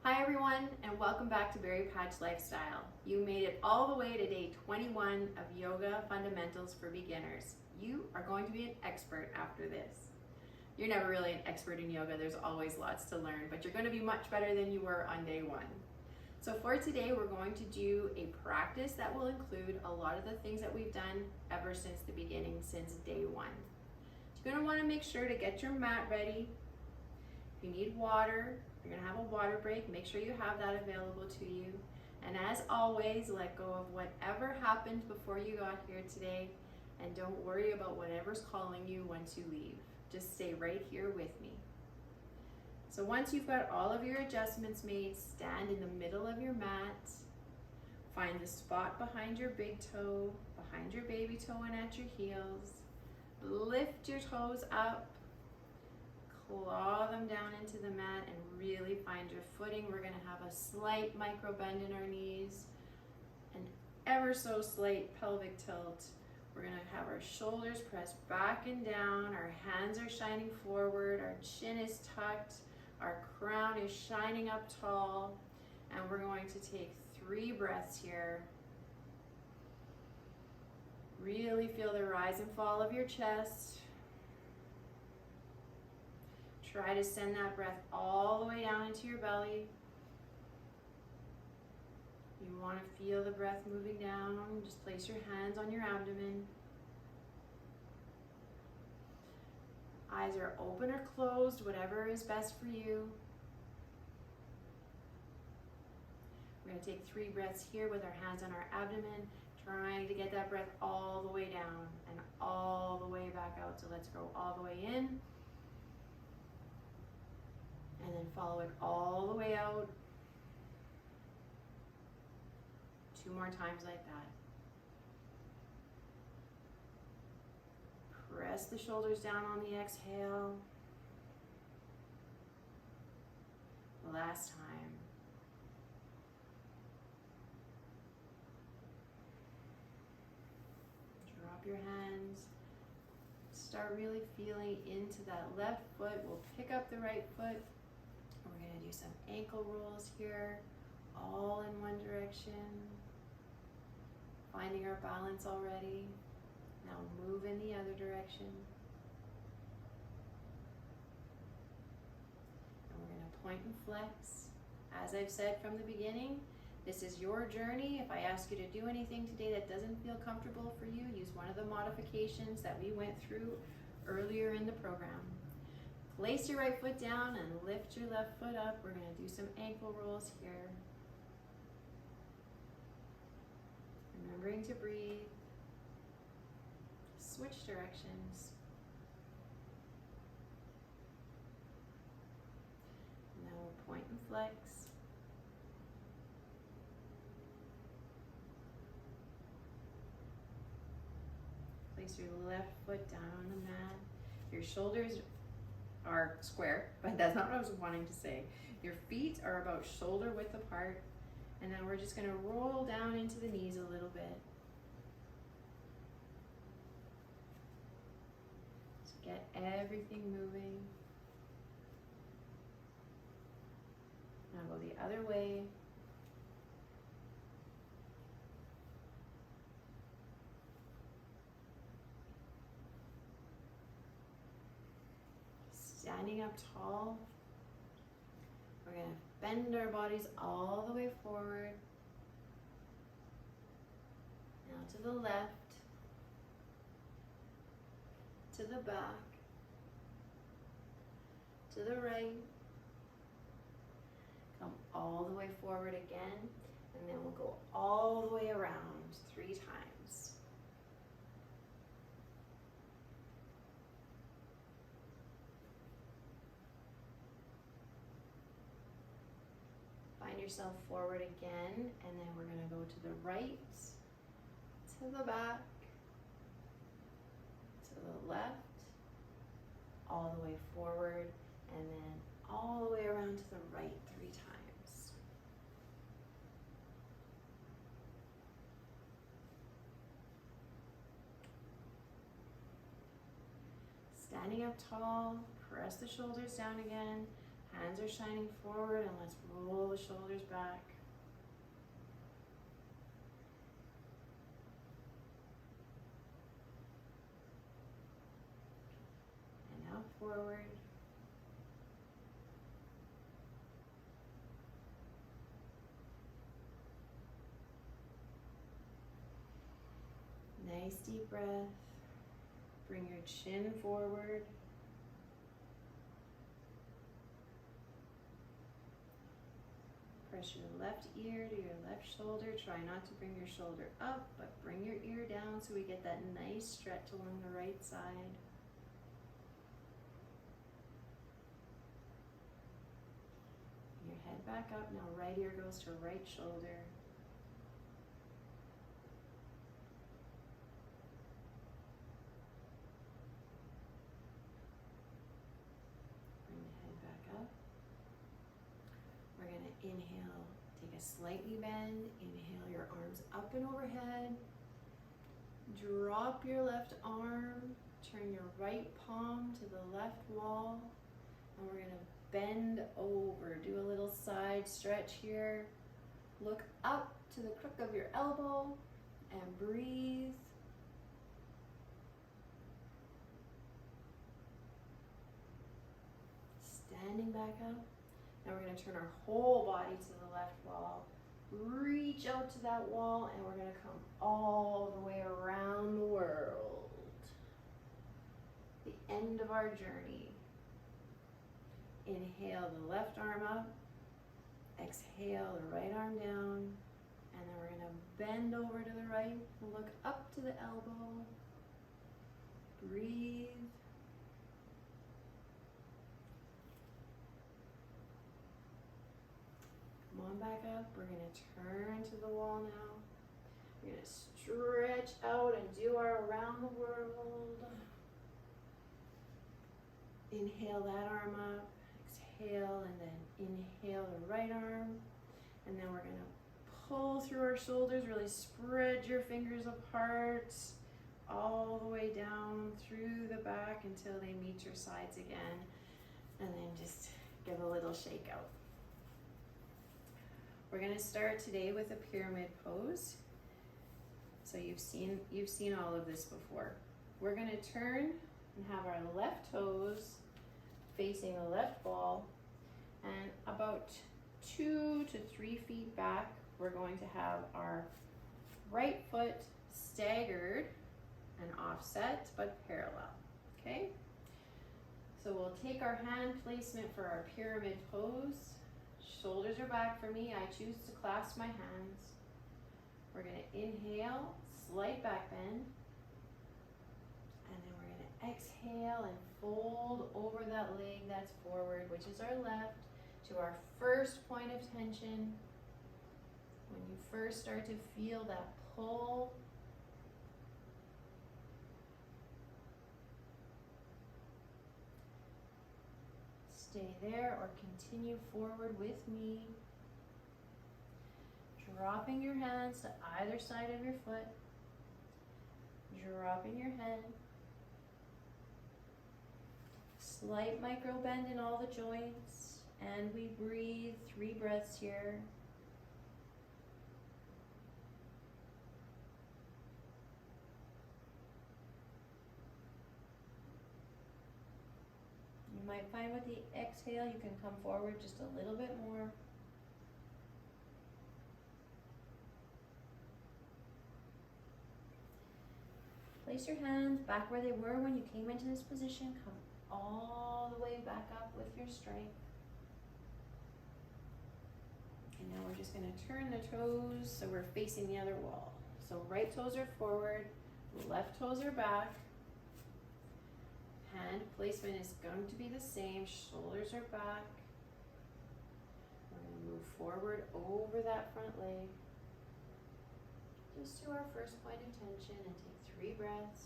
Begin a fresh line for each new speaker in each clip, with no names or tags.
Hi everyone, and welcome back to Berry Patch Lifestyle. You made it all the way to day 21 of Yoga Fundamentals for Beginners. You are going to be an expert after this. You're never really an expert in yoga, there's always lots to learn, but you're going to be much better than you were on day one. So for today, we're going to do a practice that will include a lot of the things that we've done ever since the beginning, since day one. You're going to want to make sure to get your mat ready. If you need water, you're going to have a water break. Make sure you have that available to you. And as always, let go of whatever happened before you got here today, and don't worry about whatever's calling you once you leave. Just stay right here with me. So once you've got all of your adjustments made, stand in the middle of your mat. Find the spot behind your big toe, behind your baby toe and at your heels. Lift your toes up. Claw them down into the mat and really find your footing. We're going to have a slight micro bend in our knees, an ever so slight pelvic tilt. We're going to have our shoulders pressed back and down. Our hands are shining forward. Our chin is tucked. Our crown is shining up tall. And we're going to take 3 breaths here. Really feel the rise and fall of your chest. Try to send that breath all the way down into your belly. You want to feel the breath moving down. Just place your hands on your abdomen. Eyes are open or closed, whatever is best for you. We're going to take 3 breaths here with our hands on our abdomen, trying to get that breath all the way down and all the way back out. So let's go all the way in. And then follow it all the way out. 2 more times like that. Press the shoulders down on the exhale. Last time. Drop your hands. Start really feeling into that left foot. We'll pick up the right foot. We're going to do some ankle rolls here, all in one direction. Finding our balance already. Now move in the other direction. And we're going to point and flex. As I've said from the beginning, this is your journey. If I ask you to do anything today that doesn't feel comfortable for you, use one of the modifications that we went through earlier in the program. Place your right foot down and lift your left foot up. We're going to do some ankle rolls here. Remembering to breathe. Switch directions. Now we'll point and flex. Place your left foot down on the mat. Your shoulders are square, but that's not what I was wanting to say. Your feet are about shoulder width apart, and then we're just going to roll down into the knees a little bit. So get everything moving. Now go the other way. Standing up tall, we're going to bend our bodies all the way forward. Now to the left, to the back, to the right. Come all the way forward again, and then we'll go all the way around 3 times. Find yourself forward again, and then we're going to go to the right, to the back, to the left, all the way forward, and then all the way around to the right 3 times. Standing up tall, press the shoulders down again. Hands are shining forward, and let's roll the shoulders back. And now forward. Nice deep breath. Bring your chin forward. Press your left ear to your left shoulder. Try not to bring your shoulder up, but bring your ear down so we get that nice stretch along the right side. Your head back up. Now right ear goes to right shoulder. Inhale, take a slightly bend. Inhale your arms up and overhead. Drop your left arm. Turn your right palm to the left wall. And we're going to bend over. Do a little side stretch here. Look up to the crook of your elbow and breathe. Standing back up. Now we're going to turn our whole body to the left wall. Reach out to that wall, and we're going to come all the way around the world. The end of our journey. Inhale the left arm up. Exhale the right arm down. And then we're going to bend over to the right. Look up to the elbow. Breathe. Come on back up. We're going to turn to the wall now. We're going to stretch out and do our around the world. Inhale that arm up. Exhale, and then inhale the right arm. And then we're going to pull through our shoulders. Really spread your fingers apart all the way down through the back until they meet your sides again. And then just give a little shake out. We're going to start today with a pyramid pose. So you've seen all of this before. We're going to turn and have our left toes facing the left wall, and about 2 to 3 feet back, we're going to have our right foot staggered and offset but parallel. Okay? So we'll take our hand placement for our pyramid pose. Shoulders are back for me. I choose to clasp my hands. We're going to inhale, slight back bend. And then we're going to exhale and fold over that leg that's forward, which is our left, to our first point of tension. When you first start to feel that pull, stay there or continue forward with me. Dropping your hands to either side of your foot. Dropping your head. Slight micro bend in all the joints. And we breathe 3 breaths here. You might find with the exhale you can come forward just a little bit more. Place your hands back where they were when you came into this position. Come all the way back up with your strength. And now we're just going to turn the toes so we're facing the other wall. So right toes are forward, left toes are back. Hand placement is going to be the same. Shoulders are back. We're going to move forward over that front leg. Just to our first point of tension and take 3 breaths.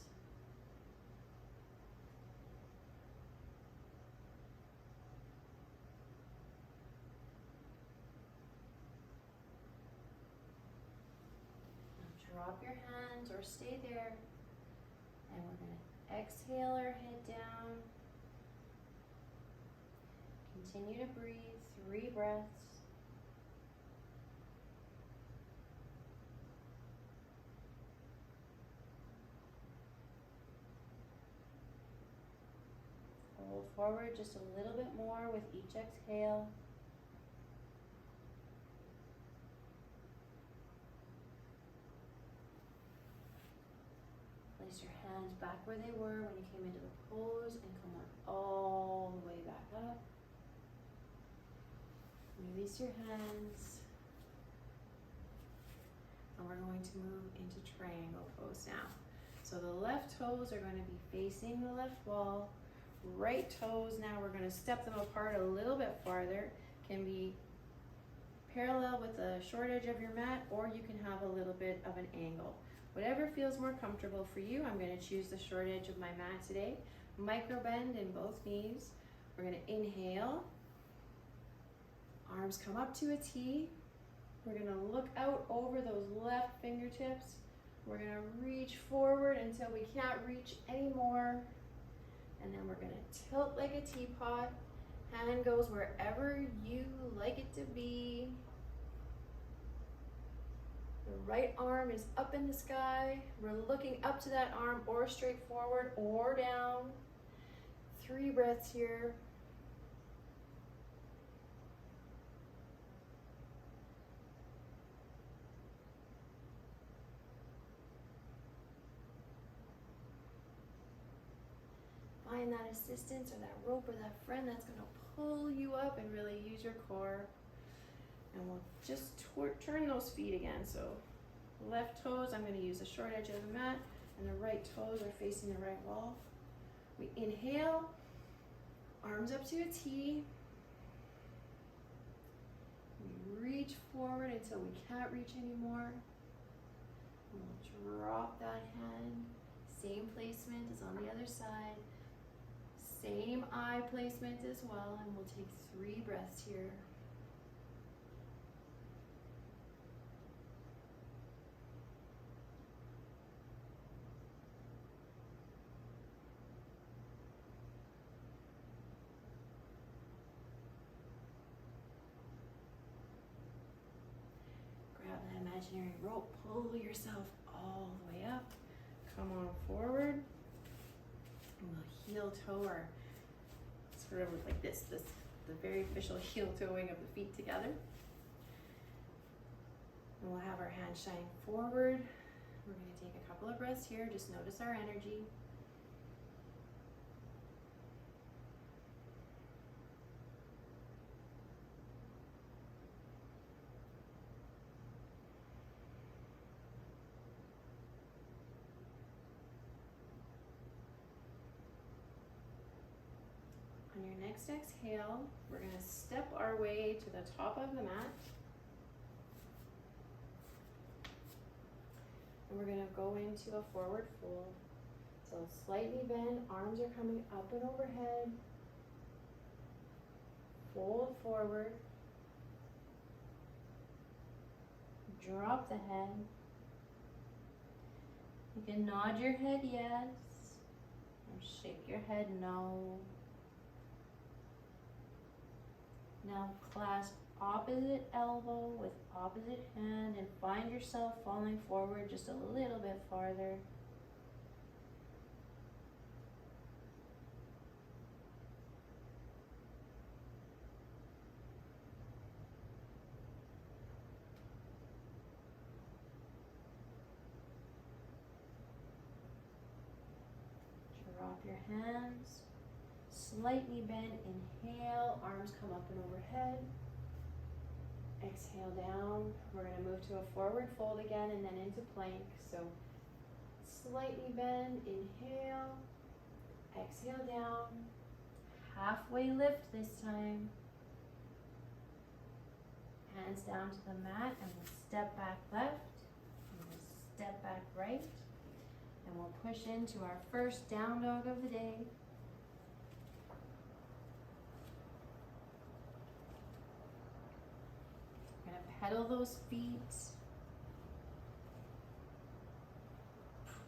Now drop your hands or stay there. And we're going to exhale our head down. Continue to breathe, 3 breaths. Fold forward just a little bit more with each exhale. Place your hands back where they were when you came into the pose and come on all the way back up. Release your hands. And we're going to move into triangle pose now. So the left toes are going to be facing the left wall. Right toes, now we're going to step them apart a little bit farther. Can be parallel with the short edge of your mat, or you can have a little bit of an angle. Whatever feels more comfortable for you. I'm going to choose the short edge of my mat today. Micro bend in both knees. We're going to inhale. Arms come up to a T. We're going to look out over those left fingertips. We're going to reach forward until we can't reach anymore. And then we're going to tilt like a teapot. Hand goes wherever you like it to be. The right arm is up in the sky. We're looking up to that arm, or straight forward or down. 3 breaths here. Find that assistance or that rope or that friend that's going to pull you up and really use your core. And we'll just turn those feet again. So left toes, I'm going to use the short edge of the mat, and the right toes are facing the right wall. We inhale, arms up to a T. We reach forward until we can't reach anymore. And we'll drop that hand. Same placement as on the other side. Same eye placement as well, and we'll take 3 breaths here. Grab that imaginary rope, pull yourself all the way up. Come on forward. And we'll heel toe our sort of like this, the very official heel toeing of the feet together. And we'll have our hands shine forward. We're going to take a couple of breaths here. Just notice our energy. On your next exhale, we're going to step our way to the top of the mat. And we're going to go into a forward fold. So slightly bend, arms are coming up and overhead. Fold forward. Drop the head. You can nod your head yes, or shake your head no. Now clasp opposite elbow with opposite hand and find yourself falling forward just a little bit farther. Drop your hands. Slightly bend, inhale, arms come up and overhead. Exhale down. We're going to move to a forward fold again and then into plank. So slightly bend, inhale, exhale down. Halfway lift this time. Hands down to the mat, and we'll step back left, and we'll step back right. And we'll push into our first down dog of the day. Pedal those feet.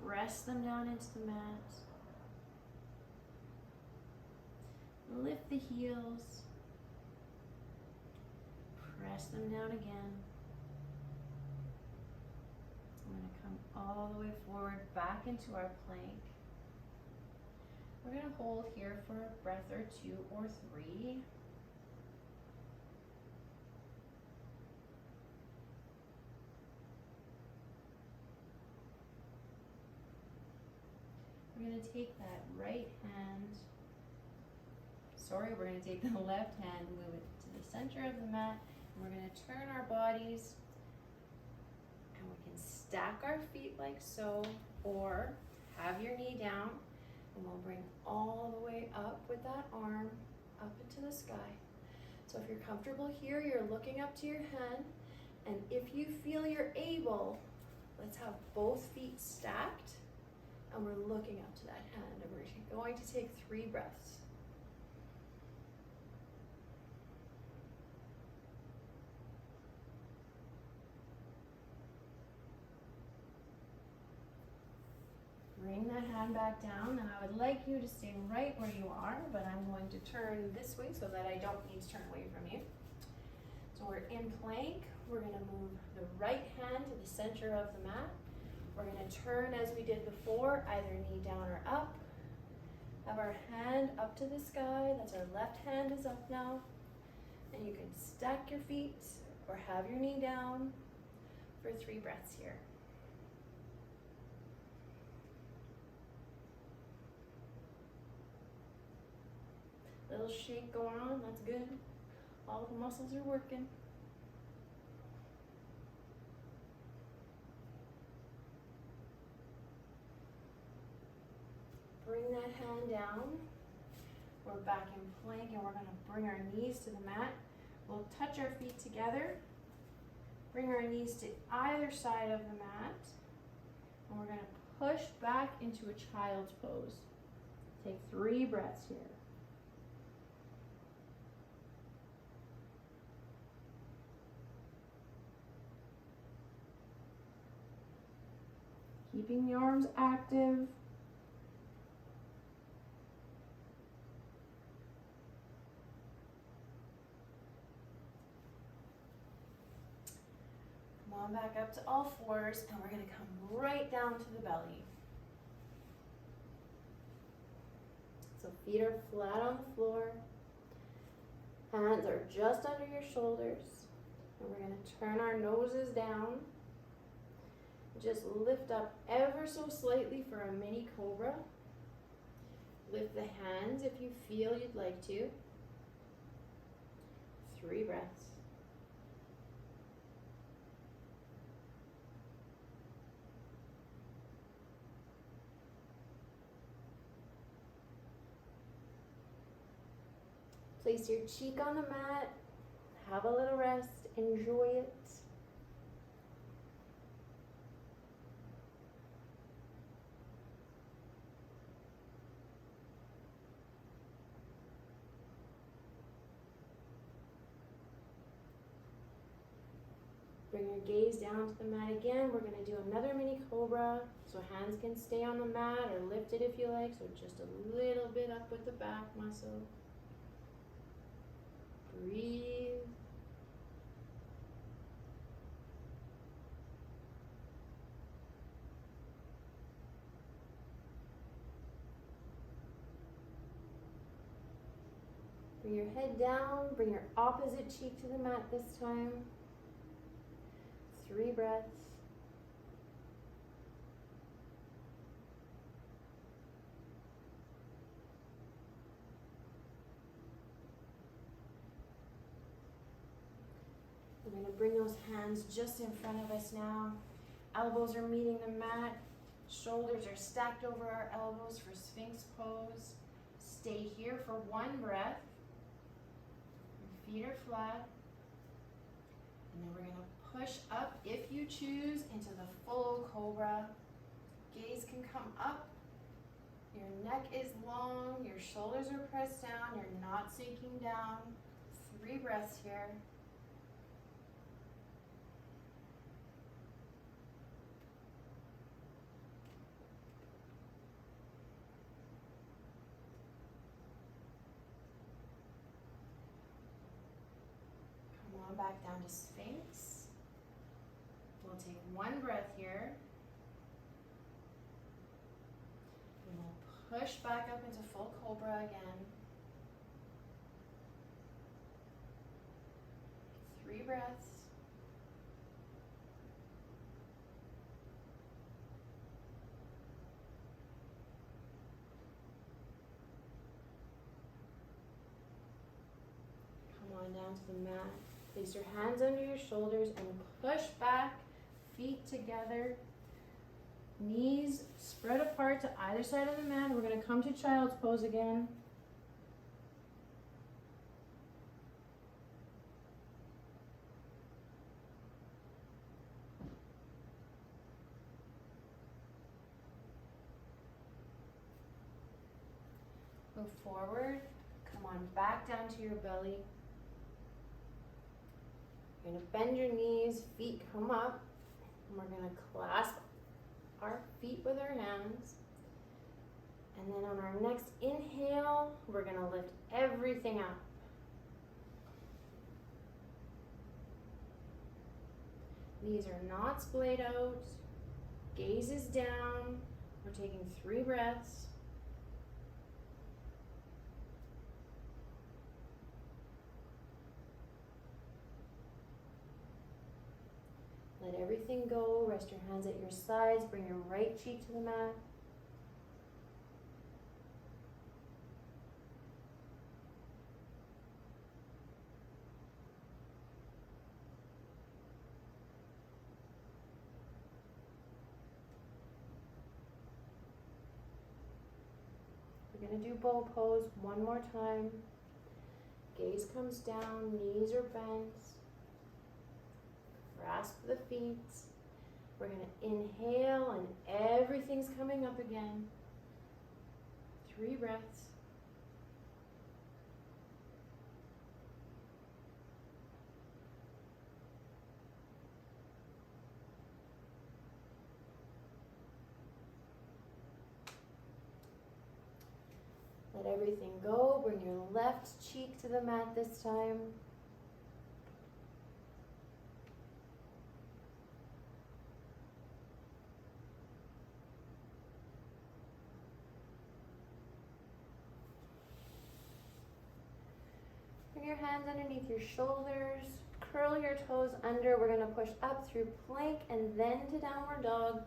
Press them down into the mat. Lift the heels. press them down again. I'm going to come all the way forward back into our plank. We're going to hold here for a breath or two or three. We're going to take that right hand, we're going to take the left hand, move it to the center of the mat, and we're going to turn our bodies, and we can stack our feet like so, or have your knee down, and we'll bring all the way up with that arm up into the sky. So if you're comfortable here, you're looking up to your hand, and if you feel you're able, let's have both feet stacked, and we're looking up to that hand, and we're going to take 3 breaths. Bring that hand back down, and I would like you to stay right where you are, but I'm going to turn this way so that I don't need to turn away from you. So we're in plank. We're going to move the right hand to the center of the mat. We're going to turn as we did before, either knee down or up. Have our hand up to the sky. That's our left hand is up now. And you can stack your feet or have your knee down for 3 breaths here. Little shake going on, that's good. All the muscles are working. Bring that hand down. We're back in plank, and we're going to bring our knees to the mat. We'll touch our feet together. Bring our knees to either side of the mat. And we're going to push back into a child's pose. Take 3 breaths here. Keeping the arms active. Come on back up to all 4s, and we're going to come right down to the belly. So feet are flat on the floor. Hands are just under your shoulders. And we're going to turn our noses down. Just lift up ever so slightly for a mini cobra. Lift the hands if you feel you'd like to. 3 breaths. Place your cheek on the mat. Have a little rest. Enjoy it. Bring your gaze down to the mat again. We're going to do another mini cobra. So hands can stay on the mat or lift it if you like. So just a little bit up with the back muscle. Breathe. Bring your head down. Bring your opposite cheek to the mat this time. 3 breaths. We're going to bring those hands just in front of us now. Elbows are meeting the mat. Shoulders are stacked over our elbows for Sphinx pose. Stay here for 1 breath. Your feet are flat. And then we're going to push up, if you choose, into the full cobra. Gaze can come up. Your neck is long. Your shoulders are pressed down. You're not sinking down. 3 breaths here. back down to Sphinx. We'll take one breath here. And we'll push back up into full cobra again. 3 breaths. Come on down to the mat. Place your hands under your shoulders and push back, feet together. Knees spread apart to either side of the mat. We're going to come to child's pose again. Move forward. Come on back down to your belly. You're going to bend your knees, feet come up, and we're going to clasp our feet with our hands. And then on our next inhale, we're going to lift everything up. Knees are not splayed out. Gaze is down. We're taking 3 breaths. Let everything go. Rest your hands at your sides. Bring your right cheek to the mat. We're going to do bow pose one more time. Gaze comes down, knees are bent. Grasp the feet. We're going to inhale and everything's coming up again. 3 breaths. Let everything go. Bring your left cheek to the mat this time. Bring your hands underneath your shoulders. Curl your toes under. We're going to push up through plank and then to downward dog.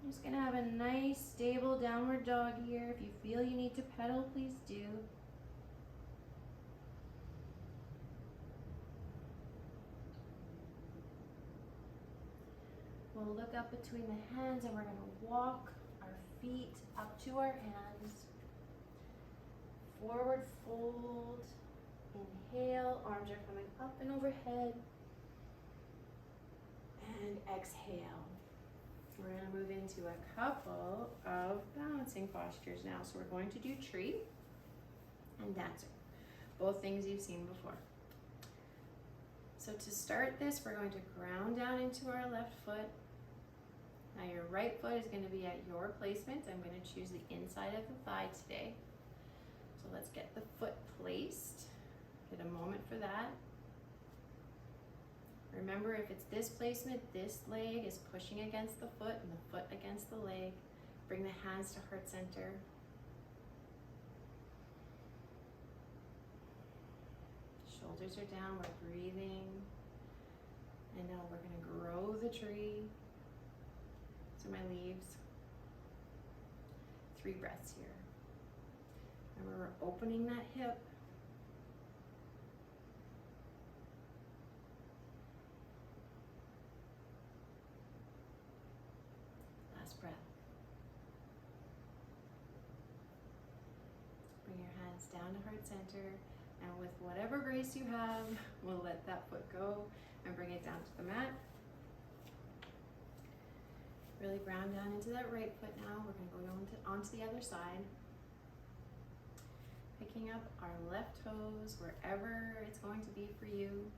I'm just going to have a nice, stable downward dog here. If you feel you need to pedal, please do. We'll look up between the hands and we're going to walk our feet up to our hands. Forward fold. Inhale, arms are coming up and overhead. And exhale. We're going to move into a couple of balancing postures now. So we're going to do tree and dancer. Both things you've seen before. So to start this, we're going to ground down into our left foot. Now your right foot is going to be at your placement. I'm going to choose the inside of the thigh today. So let's get the foot placed. Get a moment for that. Remember, if it's this placement, this leg is pushing against the foot and the foot against the leg. Bring the hands to heart center. Shoulders are down, we're breathing. And now we're going to grow the tree. So my leaves. 3 breaths here. Remember, we're opening that hip. Last breath. Bring your hands down to heart center, and with whatever grace you have, we'll let that foot go and bring it down to the mat. Really ground down into that right foot now. We're going to go onto the other side. Picking up our left toes wherever it's going to be for you,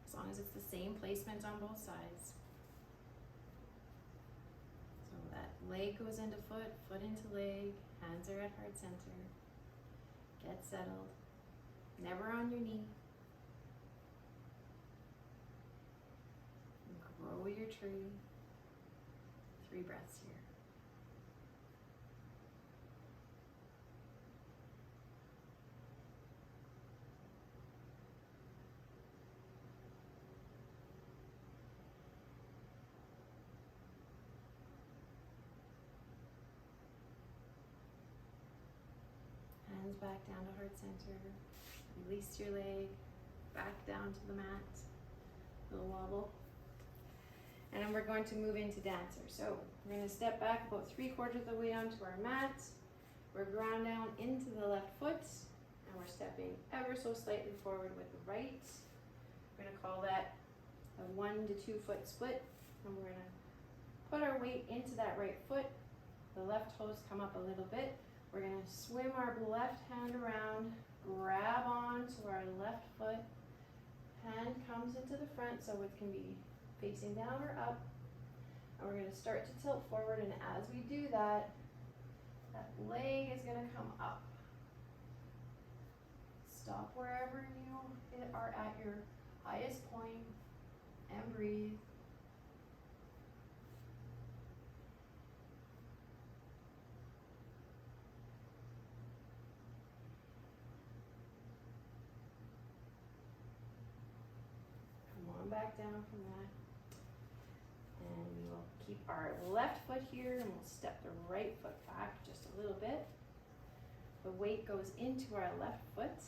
as long as it's the same placement on both sides. So that leg goes into foot, foot into leg, hands are at heart center. Get settled. never on your knee. Grow your tree. 3 breaths here. Hands back down to heart center. Release your leg back down to the mat. Little wobble. And then we're going to move into dancer. So we're going to step back about 3/4 of the way onto our mat. We're ground down into the left foot, and we're stepping ever so slightly forward with the right. We're going to call that a 1 to 2 foot split, and we're going to put our weight into that right foot. The left toes come up a little bit. We're going to swim our left hand around, grab onto our left foot. Hand comes into the front so it can be facing down or up. And we're going to start to tilt forward, and as we do that, that leg is going to come up. Stop wherever you are at your highest point and breathe. Back down from that, and we will keep our left foot here, and we'll step the right foot back just a little bit. The weight goes into our left foot.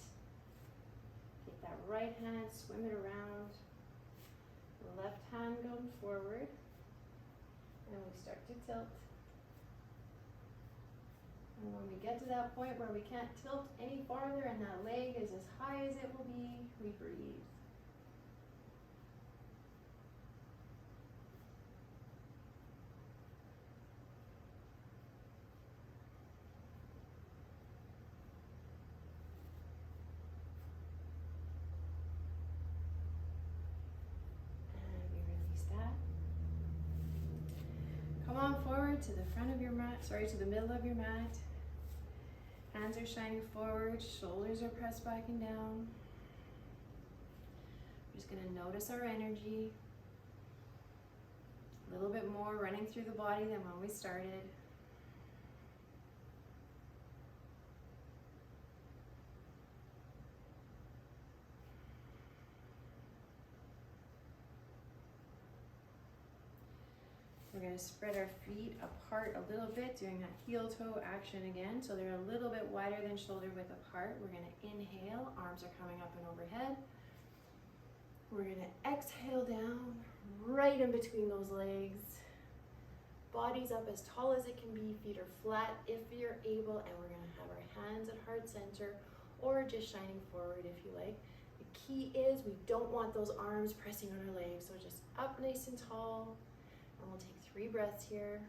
Take that right hand, swim it around. The left hand going forward, and we start to tilt. And when we get to that point where we can't tilt any farther and that leg is as high as it will be, we breathe. To the front of your mat, to the middle of your mat. Hands are shining forward, shoulders are pressed back and down. We're just going to notice our energy. A little bit more running through the body than when we started. We're going to spread our feet apart a little bit, doing that heel toe action again. So they're a little bit wider than shoulder width apart. We're going to inhale, arms are coming up and overhead. We're going to exhale down, right in between those legs. Body's up as tall as it can be, feet are flat if you're able, and we're going to have our hands at heart center or just shining forward if you like. The key is we don't want those arms pressing on our legs, so just up nice and tall. And we'll take 3 breaths here.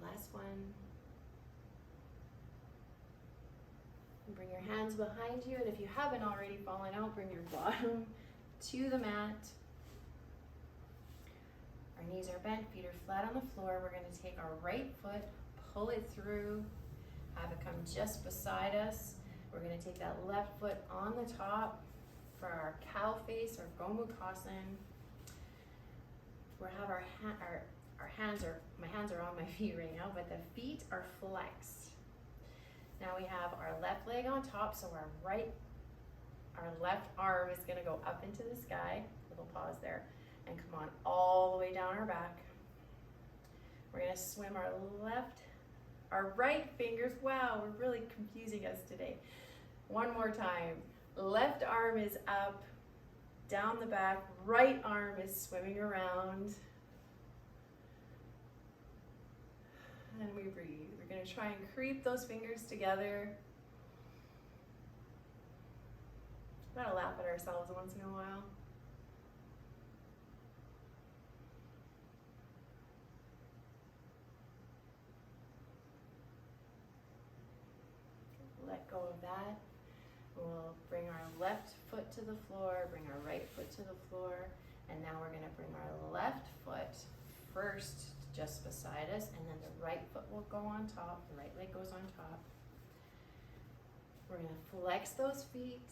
Last one. And bring your hands behind you, and if you haven't already fallen out, bring your bottom to the mat. Our knees are bent, feet are flat on the floor. We're going to take our right foot, pull it through, have it come just beside us. We're going to take that left foot on the top for our cow face or Gomukhsan. We have our hands are, my hands are on my feet right now, but the feet are flexed. Now we have our left leg on top, so our left arm is going to go up into the sky. Little pause there. And come on all the way down our back. We're going to swim our right fingers. Wow, we're really confusing us today. One more time. Left arm is up, down the back. Right arm is swimming around. And we breathe. We're going to try and creep those fingers together. We gotta laugh at ourselves once in a while. Let go of that. We'll bring our left foot to to the floor, bring our right foot to the floor, and now we're gonna bring our left foot first just beside us, and then the right foot will go on top, the right leg goes on top. We're gonna flex those feet.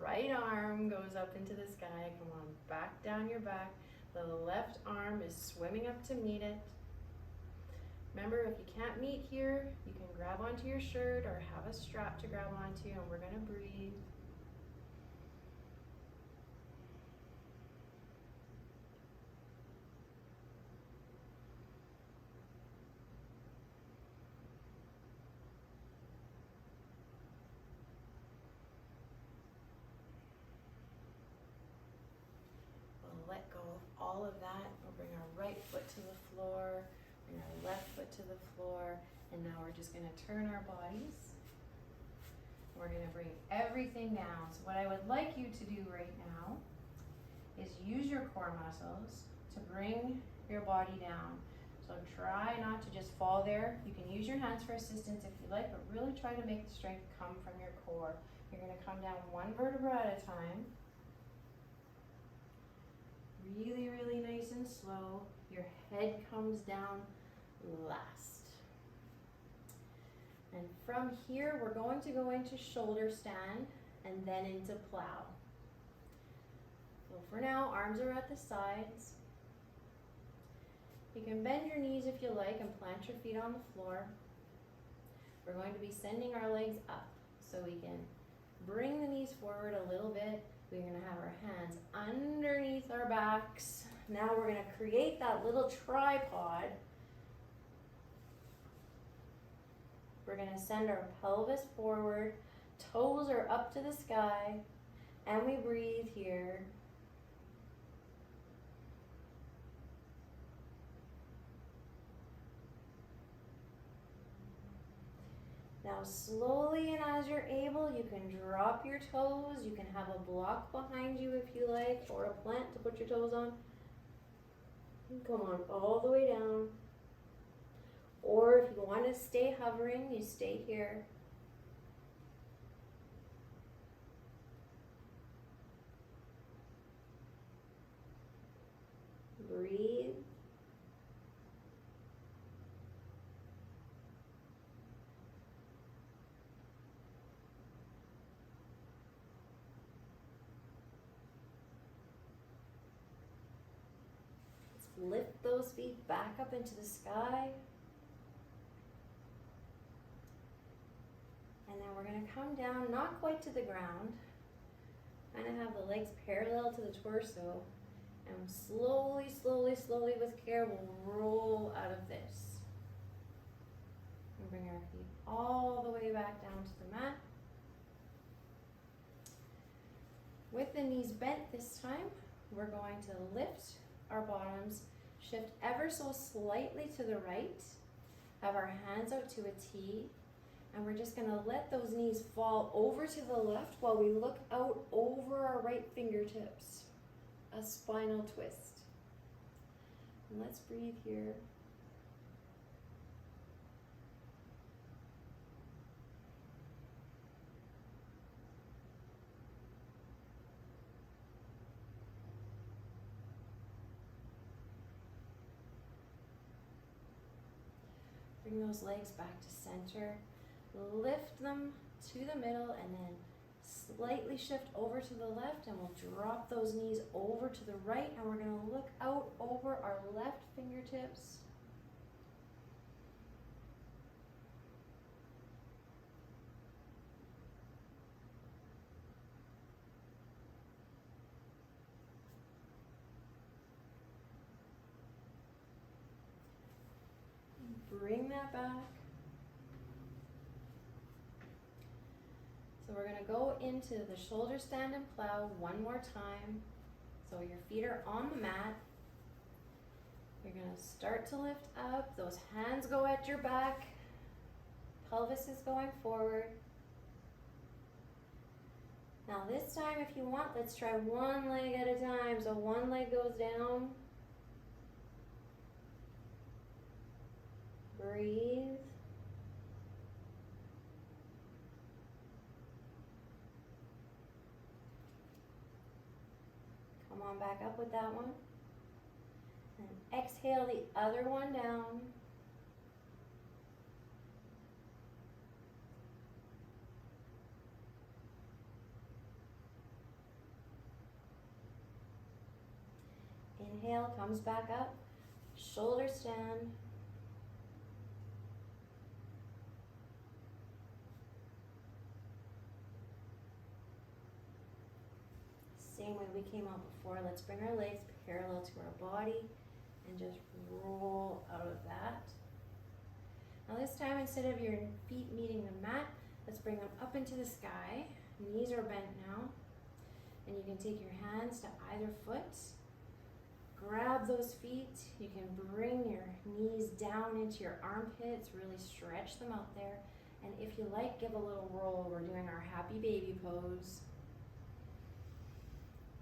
Right arm goes up into the sky, come on, back down your back. The left arm is swimming up to meet it. Remember, if you can't meet here, you can grab onto your shirt or have a strap to grab onto, and we're gonna breathe. We'll let go of all of that. We'll bring our right foot to the floor, bring our left foot to the floor, and now we're just gonna turn our bodies. We're gonna bring everything down. So what I would like you to do right now is use your core muscles to bring your body down. So try not to just fall there. You can use your hands for assistance if you like, but really try to make the strength come from your core. You're gonna come down one vertebra at a time. Really, really nice and slow. Your head comes down last. And from here, we're going to go into shoulder stand and then into plow. So for now, arms are at the sides. You can bend your knees if you like and plant your feet on the floor. We're going to be sending our legs up so we can bring the knees forward a little bit. We're going to have our hands underneath our backs. Now we're going to create that little tripod. We're going to send our pelvis forward, toes are up to the sky, and we breathe here. Now slowly and as you're able, you can drop your toes. You can have a block behind you if you like, or a plant to put your toes on. Come on, all the way down. Or if you want to stay hovering, you stay here. Breathe. Lift those feet back up into the sky. And then we're going to come down, not quite to the ground. Kind of have the legs parallel to the torso. And slowly, slowly, slowly with care, we'll roll out of this. And bring our feet all the way back down to the mat. With the knees bent this time, we're going to lift our bottoms, shift ever so slightly to the right, have our hands out to a T, and we're just going to let those knees fall over to the left while we look out over our right fingertips, a spinal twist. And let's breathe here. Bring those legs back to center, lift them to the middle, and then slightly shift over to the left, and we'll drop those knees over to the right, and we're going to look out over our left fingertips. Bring that back. So we're going to go into the shoulder stand and plow one more time. So your feet are on the mat. You're going to start to lift up. Those hands go at your back. Pelvis is going forward. Now this time, if you want, let's try one leg at a time. So one leg goes down. Breathe. on back up with that one. And exhale the other one down. Inhale, comes back up, shoulder stand. Same way we came out before. Let's bring our legs parallel to our body and just roll out of that. Now this time, instead of your feet meeting the mat, let's bring them up into the sky. Knees are bent now. And you can take your hands to either foot. Grab those feet. You can bring your knees down into your armpits. Really stretch them out there. And if you like, give a little roll. We're doing our happy baby pose.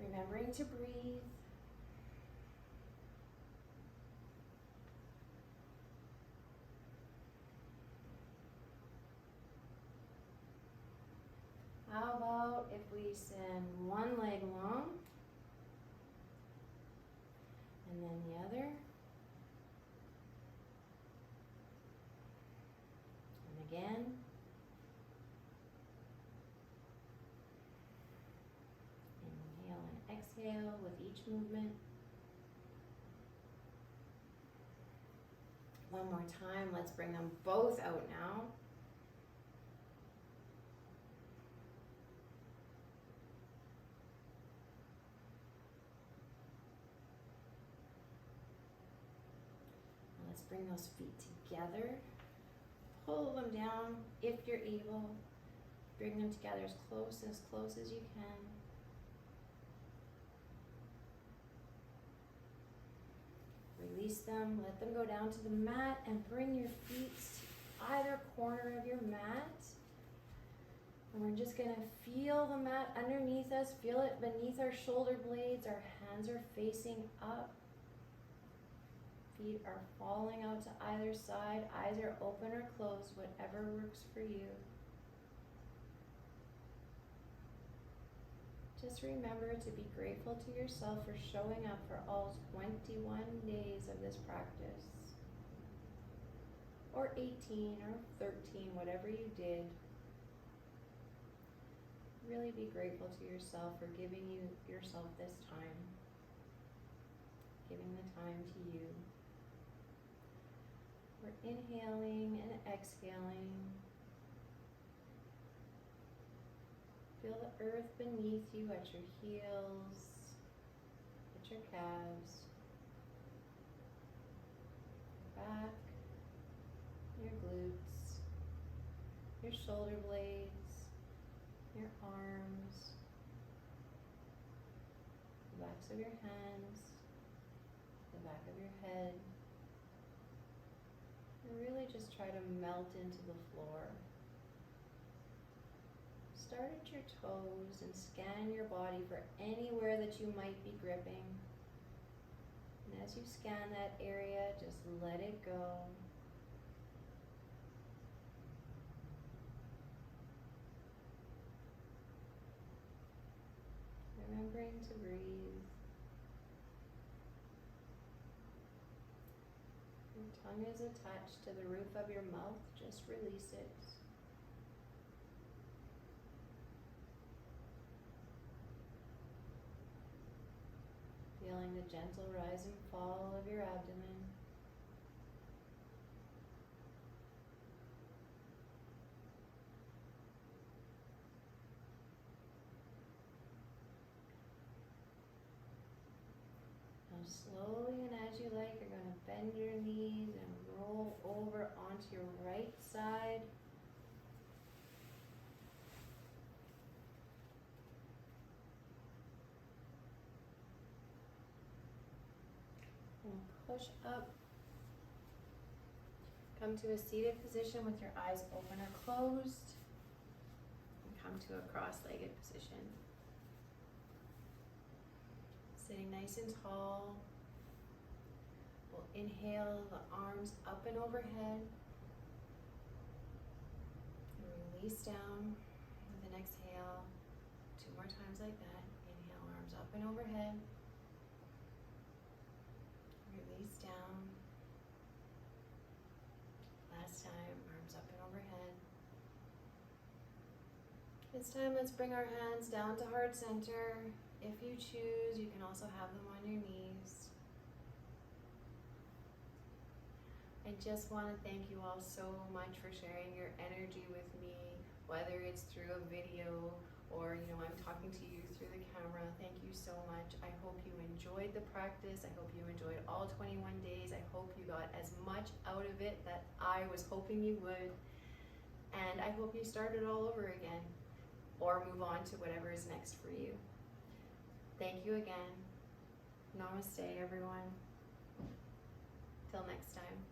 Remembering to breathe. How about if we send one leg long and then the other, and again, inhale and exhale with each movement. One more time, let's bring them both out now. Let's bring those feet together. Pull them down if you're able. Bring them together as close as you can. Release them, let them go down to the mat, and bring your feet to either corner of your mat. And we're just gonna feel the mat underneath us, feel it beneath our shoulder blades. Our hands are facing up. Feet are falling out to either side. Eyes are open or closed, whatever works for you. Just remember to be grateful to yourself for showing up for all 21 days of this practice. Or 18 or 13, whatever you did. Really be grateful to yourself for giving yourself this time. Giving the time to you. We're inhaling and exhaling. Feel the earth beneath you at your heels, at your calves, back, your glutes, your shoulder blades, your arms, the backs of your hands, the back of your head. And really just try to melt into the floor. Start at your toes and scan your body for anywhere that you might be gripping. And as you scan that area, just let it go. Remembering to breathe. Your tongue is attached to the roof of your mouth. Just release it. Feeling the gentle rise and fall of your abdomen. Now slowly and as you like, you're going to bend your knees and roll over onto your right side. And push up. Come to a seated position with your eyes open or closed. And come to a cross-legged position. Sitting nice and tall. We'll inhale the arms up and overhead. And release down with an exhale. 2 more times like that. Inhale, arms up and overhead. This time, let's bring our hands down to heart center. If you choose, you can also have them on your knees. I just want to thank you all so much for sharing your energy with me, whether it's through a video or, I'm talking to you through the camera. Thank you so much. I hope you enjoyed the practice. I hope you enjoyed all 21 days. I hope you got as much out of it that I was hoping you would. And I hope you start it all over again or move on to whatever is next for you. Thank you again. Namaste, everyone. Till next time.